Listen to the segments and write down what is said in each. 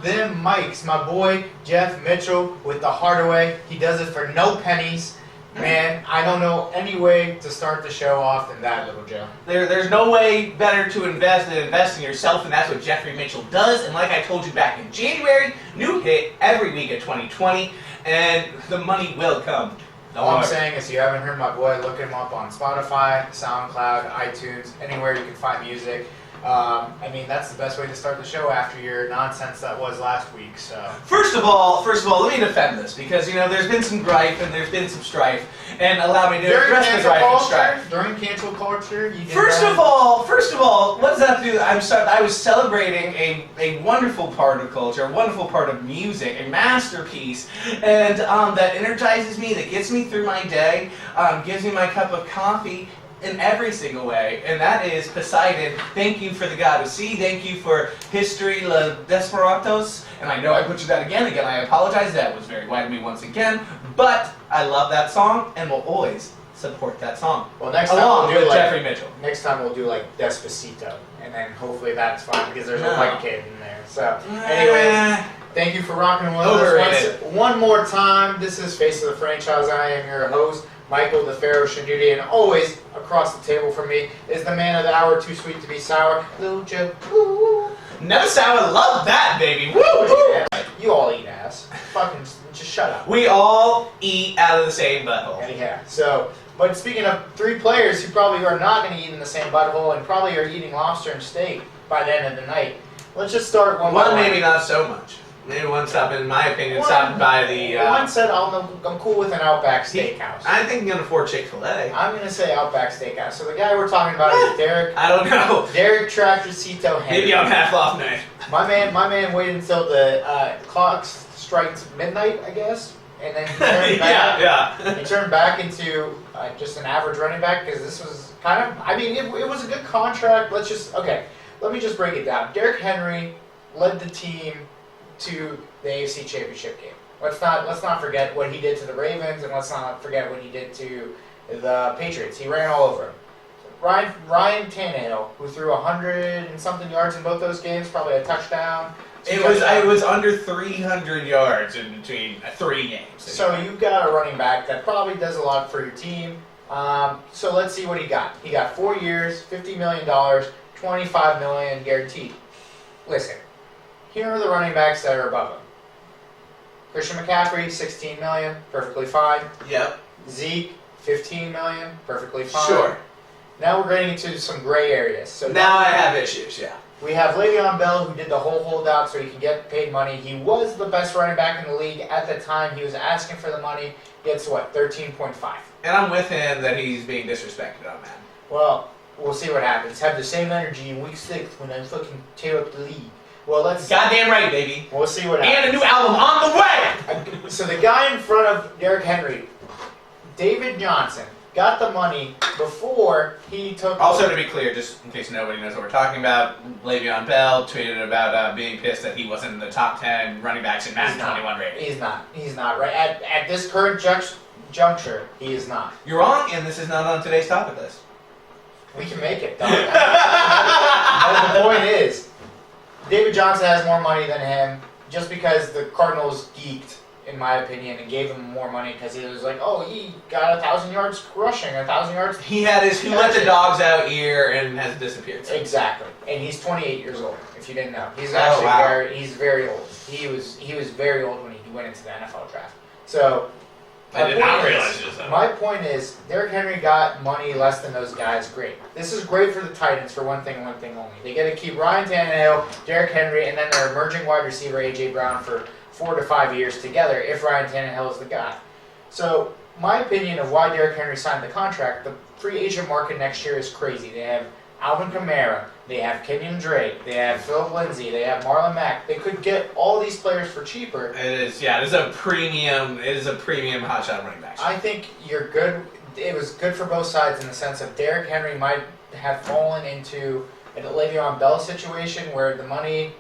on them mics, my boy Jeff Mitchell with the Hardaway. He does it for no pennies. Man, I don't know any way to start the show off than that, Little Joe. There's no way better to invest than invest in yourself, and that's what Jeffrey Mitchell does. And like I told you back in January, new hit every week of 2020, and the money will come. All I'm saying is, if you haven't heard my boy, look him up on Spotify, SoundCloud, iTunes, anywhere you can find music. I mean, that's the best way to start the show after your nonsense that was last week. So first of all, let me defend this because there's been some gripe and there's been some strife, and allow me to address the gripe and strife. During cancel culture, you did First of all, what does that have to do? I was celebrating a wonderful part of culture, a wonderful part of music, a masterpiece, and that energizes me, that gets me through my day, gives me my cup of coffee. In every single way, and that is Poseidon. Thank you for the God of Sea. Thank you for History La Desperados. And I know I butchered that again. I apologize. That was very white of me once again. But I love that song and will always support that song. Well, next time along we'll do with Jeffrey Mitchell. Next time we'll do like Despacito, and then hopefully that's fine because there's a white kid in there. So, anyways, thank you for rocking with us one more time. This is Face of the Franchise. I am your host, Michael the Pharaoh Shanuti, and always across the table from me is the man of the hour, too sweet to be sour, Lil Joe. Woo. Never sour, love that, baby. Woo! You all eat ass. Fucking just shut up. We all eat out of the same butthole. Yeah. So, but speaking of three players who probably are not going to eat in the same butthole and probably are eating lobster and steak by the end of the night, let's just start one by one. Maybe not so much. Maybe one stop, in my opinion, stopped by the... one said, I'm cool with an Outback Steakhouse. I think he can afford Chick-fil-A. I'm going to say Outback Steakhouse. So the guy we're talking about is Derek. I don't know. Derek Tractorcito Henry. Maybe I'm half off night. My man waited until the clock strikes midnight, I guess. And then he turned back. yeah. He turned back into just an average running back because this was kind of... I mean, it was a good contract. Let me just break it down. Derek Henry led the team to the AFC Championship game. Let's not forget what he did to the Ravens, and let's not forget what he did to the Patriots. He ran all over them. Ryan Tannehill, who threw 100 and something yards in both those games, probably a touchdown. It was under 300 yards in between 3 games. So you've got a running back that probably does a lot for your team. So let's see what he got. He got 4 years, $50 million, $25 million guaranteed. Listen. Here are the running backs that are above him. Christian McCaffrey, $16 million, perfectly fine. Yep. Zeke, $15 million, perfectly fine. Sure. Now we're getting into some gray areas. So now I have issues, yeah. We have Le'Veon Bell, who did the whole holdout so he can get paid money. He was the best running back in the league at the time. He was asking for the money. Gets what, 13.5. And I'm with him that he's being disrespected on that. Well, we'll see what happens. Have the same energy in week 6 when I fucking tear up the league. Well, let's... Goddamn right, baby. We'll see what happens. And a new album on the way! So the guy in front of Derrick Henry, David Johnson, got the money before he took... Also, to be clear, just in case nobody knows what we're talking about, Le'Veon Bell tweeted about being pissed that he wasn't in the top 10 running backs in Madden 21 rating. He's not. Right at this current juncture, he is not. You're wrong, and this is not on today's topic list. We can make it, dog. The point is, David Johnson has more money than him just because the Cardinals geeked, in my opinion, and gave him more money because he was like, oh, he got 1,000 yards rushing, 1,000 yards. He had his who let the dogs out year and has disappeared. Exactly. And he's 28 years old, if you didn't know. He's he's very old. He was very old when he went into the NFL draft. So I did not realize this. My point is, Derrick Henry got money less than those guys. Great. This is great for the Titans for one thing and one thing only. They get to keep Ryan Tannehill, Derrick Henry, and then their emerging wide receiver, A.J. Brown, for 4 to 5 years together if Ryan Tannehill is the guy. So my opinion of why Derrick Henry signed the contract, the free agent market next year is crazy. They have Alvin Kamara, they have Kenyon Drake, they have Philip Lindsay, they have Marlon Mack. They could get all these players for cheaper. It is a premium hotshot running back. I think you're good. It was good for both sides in the sense of Derrick Henry might have fallen into a Le'Veon Bell situation where the money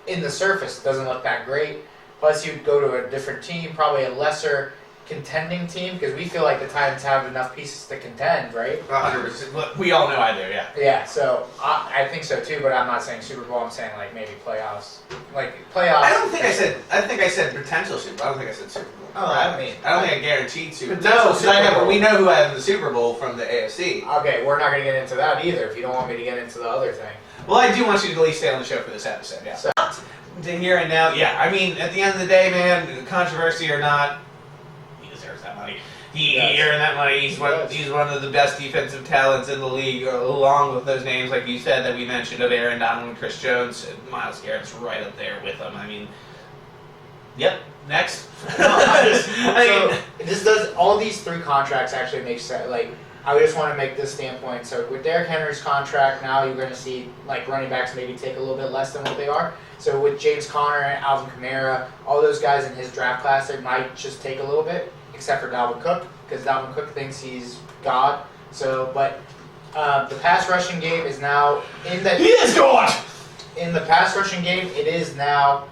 in the surface doesn't look that great. Plus, you'd go to a different team, probably a lesser contending team? Because we feel like the Titans have enough pieces to contend, right? 100%. We all know I do, yeah. Yeah, so I think so too, but I'm not saying Super Bowl. I'm saying like maybe playoffs. Like playoffs. I don't think I said. I think I said potential Super Bowl. I don't think I said Super Bowl. Oh, I mean, I don't think I guaranteed Super Bowl. Potential No, because Super Bowl. we know who I have in the Super Bowl from the AFC. Okay, we're not going to get into that either if you don't want me to get into the other thing. Well, I do want you to at least stay on the show for this episode, yeah. So, To here and now, yeah. I mean, at the end of the day, man, controversy or not, he deserves that money. He earned that money. He's one of the best defensive talents in the league, along with those names, like you said, that we mentioned of Aaron Donald and Chris Jones. And Myles Garrett's right up there with them. I mean, yep. Next. So this does all these three contracts actually make sense. Like, I just want to make this standpoint. So with Derrick Henry's contract, now you're going to see like running backs maybe take a little bit less than what they are. So with James Conner and Alvin Kamara, all those guys in his draft class, they might just take a little bit, except for Dalvin Cook, because Dalvin Cook thinks he's God. So, but the pass rushing game is now in the. He is God. In the pass rushing game, it is now.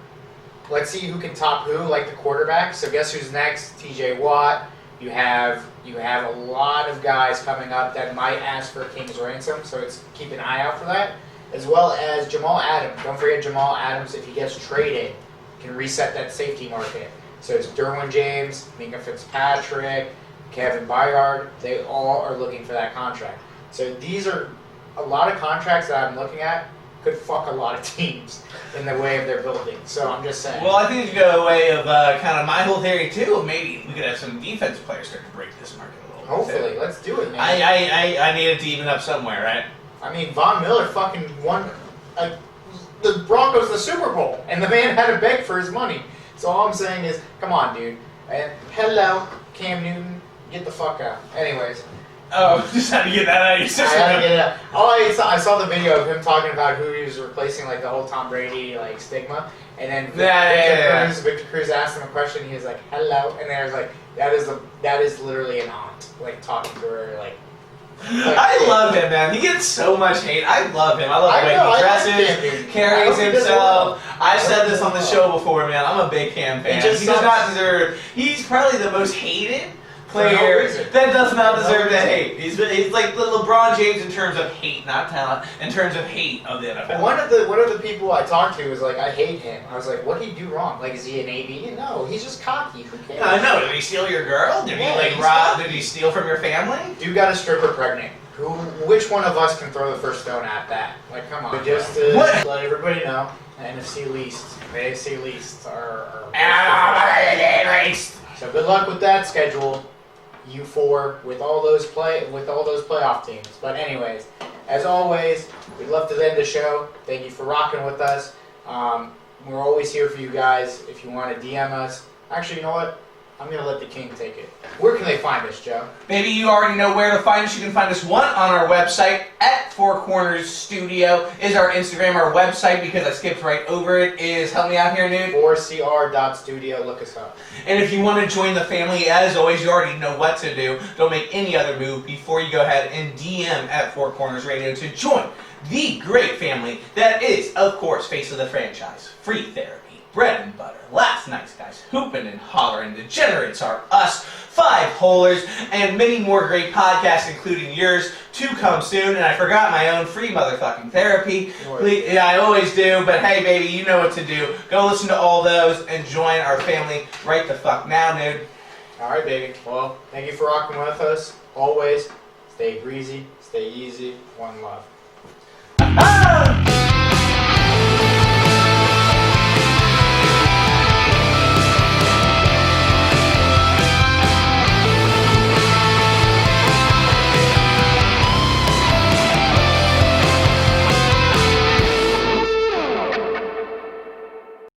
Let's see who can top who, like the quarterback. So guess who's next? T.J. Watt. You have a lot of guys coming up that might ask for a king's ransom. So it's keep an eye out for that, as well as Jamal Adams. Don't forget Jamal Adams. If he gets traded, can reset that safety market. So it's Derwin James, Minka Fitzpatrick, Kevin Byard. They all are looking for that contract. So these are a lot of contracts that I'm looking at. Could fuck a lot of teams in the way of their building. So I'm just saying. Well, I think it could go a way of kind of my whole theory too. Maybe we could have some defensive players start to break this market a little bit. Hopefully, let's do it, man. I need it to even up somewhere, right? I mean, Von Miller fucking won the Broncos the Super Bowl, and the man had to beg for his money. So all I'm saying is, come on, dude. And hello, Cam Newton, get the fuck out. Anyways. Oh, just had to get that out of your system. I had to get it out. I saw the video of him talking about who he was replacing, like the whole Tom Brady like stigma, and then Victor Cruz asked him a question. He was like, "Hello," and there was like, "That is literally an aunt like talking to her like." I love him, man. He gets so much hate. I love him. I love the way he dresses, carries himself. I've said this on the show before, man. I'm a big Cam fan. He does not deserve. He's probably the most hated player that does not deserve to hate. He's like the LeBron James in terms of hate, not talent. In terms of hate of the NFL. One of the people I talked to was like, I hate him. I was like, what did he do wrong? Like, is he an AB? No, he's just cocky. Who cares? I know. Did he steal your girl? Did he like rob? Did he steal from your family? Dude got a stripper pregnant. Which one of us can throw the first stone at that? Like, come on. But just to let everybody know, the NFC least are least. So good luck with that schedule. You four with all those playoff teams. But anyways, as always, we'd love to end the show. Thank you for rocking with us. We're always here for you guys. If you want to DM us, actually, you know what? I'm gonna let the king take it. Where can they find us, Joe? Maybe you already know where to find us. You can find us on our website at Four Corners Studio is our Instagram. Our website, because I skipped right over it, is help me out here, dude. 4cr.studio. Look us up. And if you want to join the family, as always, you already know what to do. Don't make any other move before you go ahead and DM at Four Corners Radio to join the great family that is, of course, face of the franchise, free therapy, bread and butter, last night's guys, hooping and hollering, degenerates are us, five holers, and many more great podcasts, including yours, to come soon. And I forgot my own free motherfucking therapy. Yeah, I always do, but hey, baby, you know what to do. Go listen to all those and join our family right the fuck now, dude. All right, baby. Well, thank you for rocking with us. Always, stay breezy, stay easy, one love. Ah!